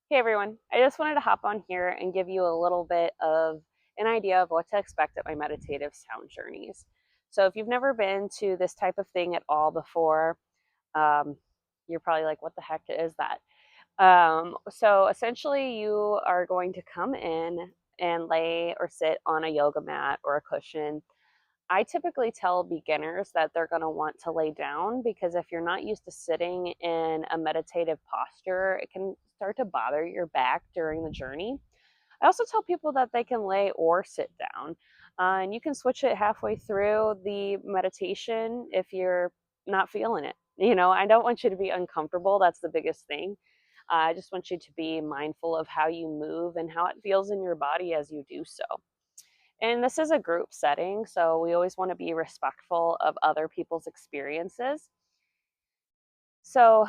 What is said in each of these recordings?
Hey everyone, I just wanted to hop on here and give you a little bit of an idea of what to expect at my meditative sound journeys. So, if you've never been to this type of thing at all before, um, you're probably like, what the heck is that? So, essentially, you are going to come in and lay or sit on a yoga mat or a cushion. I typically tell beginners that they're going to want to lay down because if you're not used to sitting in a meditative posture, it can start to bother your back during the journey. I also tell people that they can lay or sit down, and you can switch it halfway through the meditation if you're not feeling it. I don't want you to be uncomfortable. That's the biggest thing. I just want you to be mindful of how you move and how it feels in your body as you do so. And this is a group setting, so we always want to be respectful of other people's experiences. So,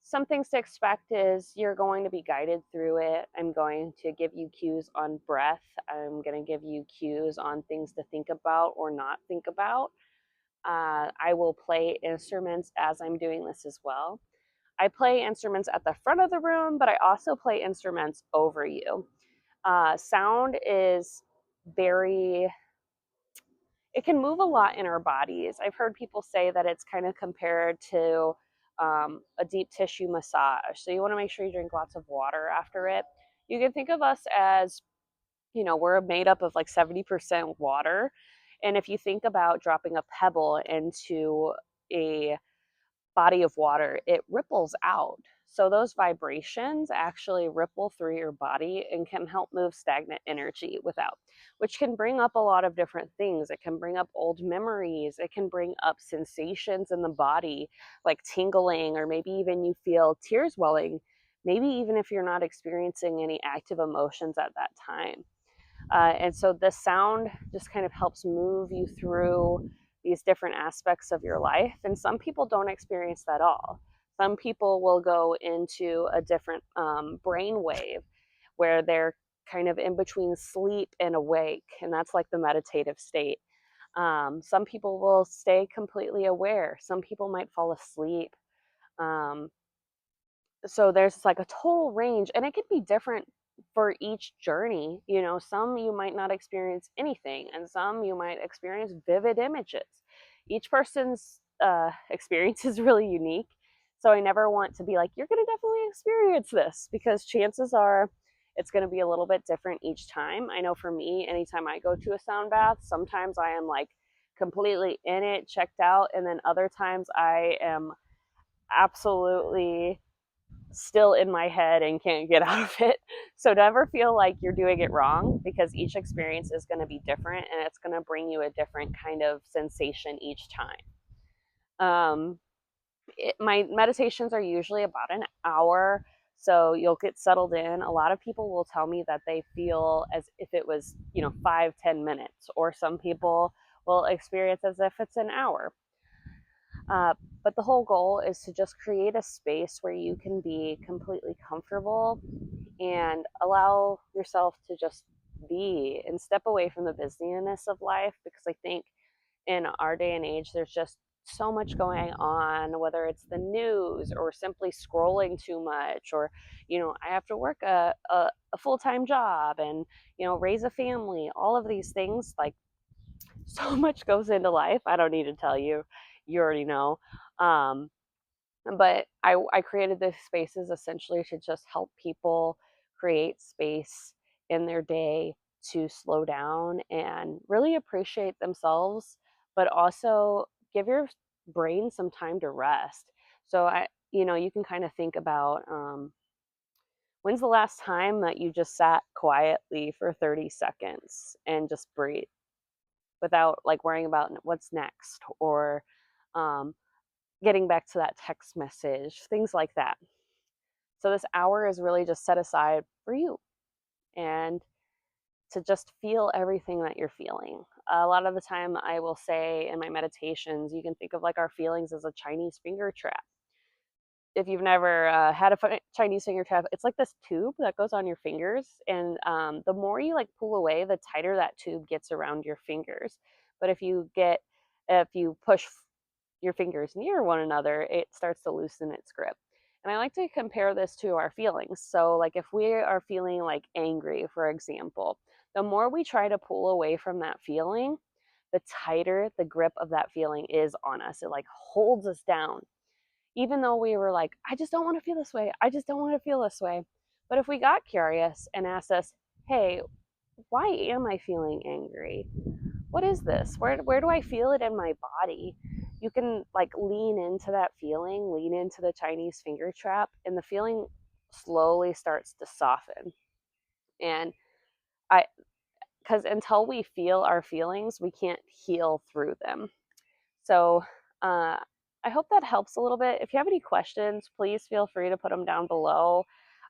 some things to expect is you're going to be guided through it. I'm going to give you cues on breath. I'm going to give you cues on things to think about or not think about. I will play instruments as I'm doing this as well. I play instruments at the front of the room, but I also play instruments over you. Sound is very it can move a lot in our bodies. I've heard people say that it's kind of compared to a deep tissue massage. So you want to make sure you drink lots of water after it. You can think of us as, we're made up of like 70% water. And if you think about dropping a pebble into a body of water, it ripples out. So those vibrations actually ripple through your body and can help move stagnant energy without, which can bring up a lot of different things. It can bring up old memories. It can bring up sensations in the body, like tingling, or maybe even you feel tears welling, maybe even if you're not experiencing any active emotions at that time. And so the sound just kind of helps move you through these different aspects of your life. And some people don't experience that at all. Some people will go into a different brain wave where they're kind of in between sleep and awake, and that's like the meditative state. Some people will stay completely aware. Some people might fall asleep. Um, so there's like a total range, and it could be different for each journey. Some you might not experience anything, and some you might experience vivid images. Each person's experience is really unique, so I never want to be like, you're going to definitely experience this, because chances are it's going to be a little bit different each time. I know for me, anytime I go to a sound bath, sometimes I am like completely in it, checked out, and then other times I am absolutely still in my head and can't get out of it. So never feel like you're doing it wrong, because each experience is going to be different and it's going to bring you a different kind of sensation each time. My meditations are usually about an hour. So you'll get settled in. A lot of people will tell me that they feel as if it was, 5-10 minutes, or some people will experience as if it's an hour. Uh, but the whole goal is to just create a space where you can be completely comfortable and allow yourself to just be and step away from the busyness of life. Because I think in our day and age, there's just so much going on, whether it's the news or simply scrolling too much, or, I have to work a full time job and, raise a family, all of these things. Like, so much goes into life. I don't need to tell you, you already know. Um, but I created these spaces essentially to just help people create space in their day to slow down and really appreciate themselves, but also give your brain some time to rest. So you can kind of think about, when's the last time that you just sat quietly for 30 seconds and just breathe without like worrying about what's next, or um, getting back to that text message, things like that. So this hour is really just set aside for you and to just feel everything that you're feeling. A lot of the time, I will say in my meditations, you can think of like our feelings as a Chinese finger trap. If you've never had a Chinese finger trap, it's like this tube that goes on your fingers, and the more you like pull away, the tighter that tube gets around your fingers. But if you push your fingers near one another, it starts to loosen its grip. And I like to compare this to our feelings. So, like if we are feeling like angry, for example, the more we try to pull away from that feeling, the tighter the grip of that feeling is on us. It like holds us down. Even though we were like, I just don't want to feel this way. I just don't want to feel this way. But if we got curious and asked us, hey, why am I feeling angry? What is this? Where do I feel it in my body? You can like lean into that feeling, lean into the Chinese finger trap, and the feeling slowly starts to soften. And I, because until we feel our feelings, we can't heal through them. So uh, I hope that helps a little bit. If you have any questions, please feel free to put them down below.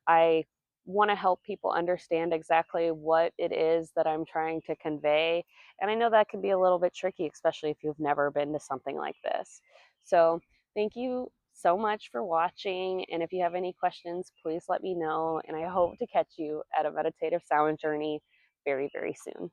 I want to help people understand exactly what it is that I'm trying to convey. And I know that can be a little bit tricky, especially if you've never been to something like this. So thank you so much for watching. And if you have any questions, please let me know. And I hope to catch you at a meditative sound journey very, very soon.